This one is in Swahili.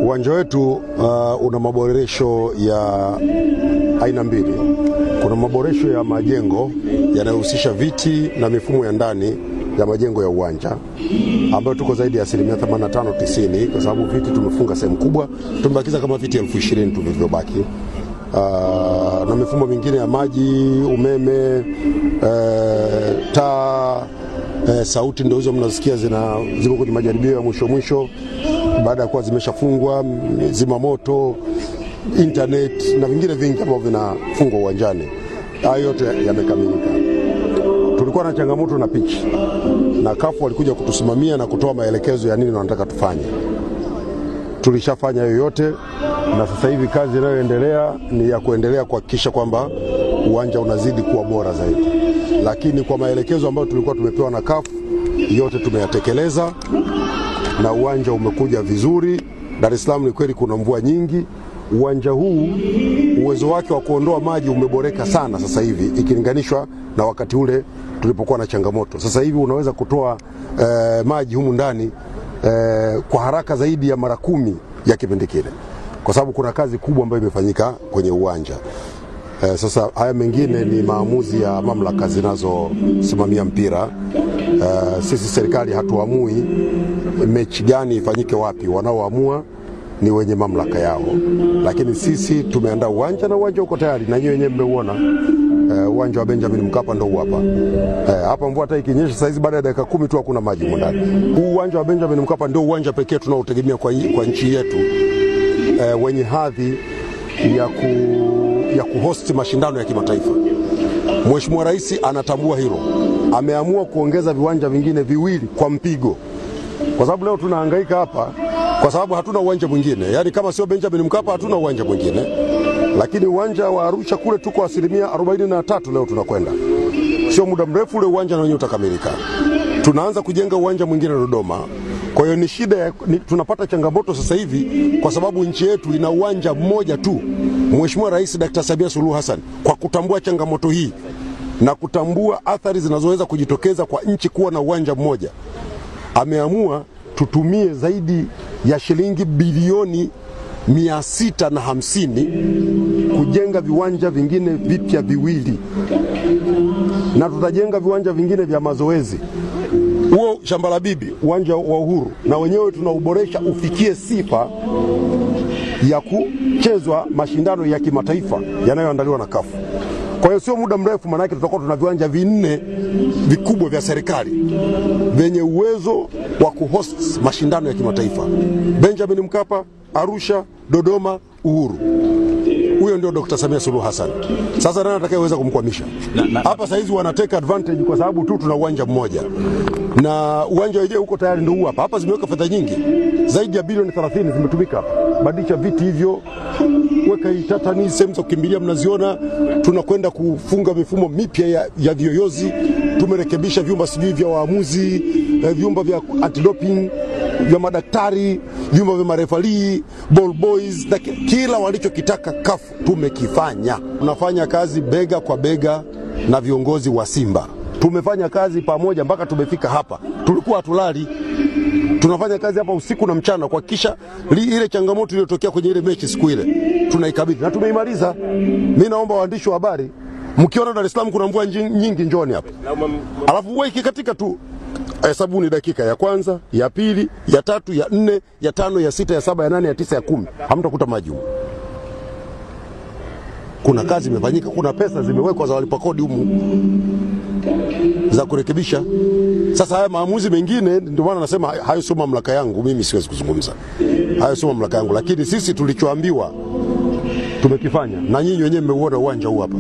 Uwanja wetu una maboresho ya aina mbili. Kuna maboresho ya majengo yanayohusisha viti na mifumo ya ndani ya majengo ya uwanja ambayo tuko zaidi ya 85-90, kwa sababu viti tumefunga sehemu kubwa, tumebakiza kama viti 20,000 tu vilivyobaki. Na mifumo mingine ya maji, umeme, taa, sauti ndio hizo mnasikia ziko kwenye majaribio ya mwisho baada ya kuwa zimeshafungwa, zima moto, internet na vingine vingi ambavyo vinafungwa uwanjani. Hayo yote yamekamilika. Tulikuwa na changamoto na pitch, na CAF walikuja kutusimamia na kutoa maelekezo ya nini wanataka tufanye. Tulishafanya yoyote, na sasa hivi kazi inayoendelea ni ya kuendelea kuhakikisha kwamba uwanja unazidi kuwa bora zaidi. Lakini kwa maelekezo ambayo tulikuwa tumepewa na CAF, yote tumeyatekeleza na uwanja umekuja vizuri. Dar es Salaam ni kweli kuna mvua nyingi. Uwanja huu uwezo wake wa kuondoa maji umeboreka sana sasa hivi ikilinganishwa na wakati ule tulipokuwa na changamoto. Sasa hivi unaweza kutoa maji humu ndani kwa haraka zaidi ya mara 10 ya kipindi kile, kwa sababu kuna kazi kubwa ambayo imefanyika kwenye uwanja. Sasa haya mengine ni maamuzi ya mamlaka zinazosimamia mpira. Sisi serikali hatuamui mechi gani ifanyike wapi, wanaoamua ni wenye mamlaka yao. Lakini sisi tumeandaa uwanja na uwanja uko tayari, na nyinyi wenyewe mmeuona. Uwanja wa Benjamin Mkapa ndio hapa. Hapa mvua hata ikinyesha sasa hizi baada ya dakika 10 tu hakuna maji ndani. Huu uwanja wa Benjamin Mkapa ndio uwanja pekee tunaotegemea kwa nchi yetu wenye hadhi ya kuhost mashindano ya kimataifa. Mheshimiwa Rais anatambua hilo. Ameamua kuongeza viwanja vingine viwili kwa mpigo. Kwa sababu leo tunahangaika hapa kwa sababu hatuna uwanja mwingine. Yaani kama sio Benjamin Mkapa hatuna uwanja mwingine. Lakini uwanja wa Arusha kule tuko 43% leo tunakwenda. Sio muda mrefu ule uwanja na wenyewe utakamilika. Tunaanza kujenga uwanja mwingine Dodoma. Kwa hiyo ni shida, tunapata changamoto sasa hivi kwa sababu nchi yetu ina uwanja mmoja tu. Mheshimiwa Rais Dr. Samia Suluhu Hassan, kwa kutambua changamoto hii na kutambua athari zinazoweza kujitokeza kwa nchi kuwa na uwanja mmoja, ameamua tutumie zaidi ya shilingi bilioni 650 kujenga viwanja vingine vipya viwili, na tutajenga viwanja vingine vya mazoezi. Huo Shamba la Bibi, uwanja wa Uhuru, na wenyewe tunauboresha ufikie sifa ya kuchezwa mashindano ya kimataifa yanayoandaliwa na CAF. Kwa hiyo sio muda mrefu manake tutakuwa tuna viwanja 4 vikubwa vya serikali venye uwezo wa kuhost mashindano ya kimataifa. Benjamin Mkapa, Arusha, Dodoma, Uhuru. Huyo ndio Dr. Samia Suluhu Hassan. Sasa nani atakayeweza kumkwamisha? Hapa sasa hizi wana take advantage kwa sababu tu tuna uwanja mmoja. Na uwanja wenyewe uko tayari ndio huu hapa. Hapa zimeweka fedha nyingi. Zaidi ya bilioni 30 zimetumika hapa. Badilisha viti hivyo, weka itatani, sehemu za kukimbilia mnaziona. Tunakwenda kufunga mifumo mipya ya viyoyozi. Tumerekebisha vyumba sijui vya waamuzi, vyumba vya anti-doping, vya madaktari, vyumba vya marefali, ball boys, kila walichokitaka CAF tumekifanya. Tunafanya kazi bega kwa bega na viongozi wa Simba. Tumefanya kazi pamoja mpaka tumefika hapa. Tulikuwa hatulali. Tunafanya kazi hapa usiku na mchana kuhakikisha ile changamoto iliyotokea kwenye ile mechi siku ile tunaikabidhi na tumeimaliza. Mimi naomba waandishi wa habari, mkiona Dar es Salaam kuna mvua nyingi njoni hapa. Alafu mvua ikikatika tu, hesabu ni dakika ya kwanza, ya pili, ya tatu, ya 4, ya 5, ya 6, ya 7, ya 8, ya 9, ya 10. Hamtakuta maji huko. Kuna kazi imefanyika, kuna pesa zimewekwa za walipa kodi humu za kurekebisha. Sasa haya maamuzi mengine ndio maana nasema hayo sio mamlaka yangu, mimi siwezi kuzungumza. Hayo sio mamlaka yangu, lakini sisi tulichoambiwa tumekifanya, na nyinyi wenyewe mmeuona uwanja huu hapa.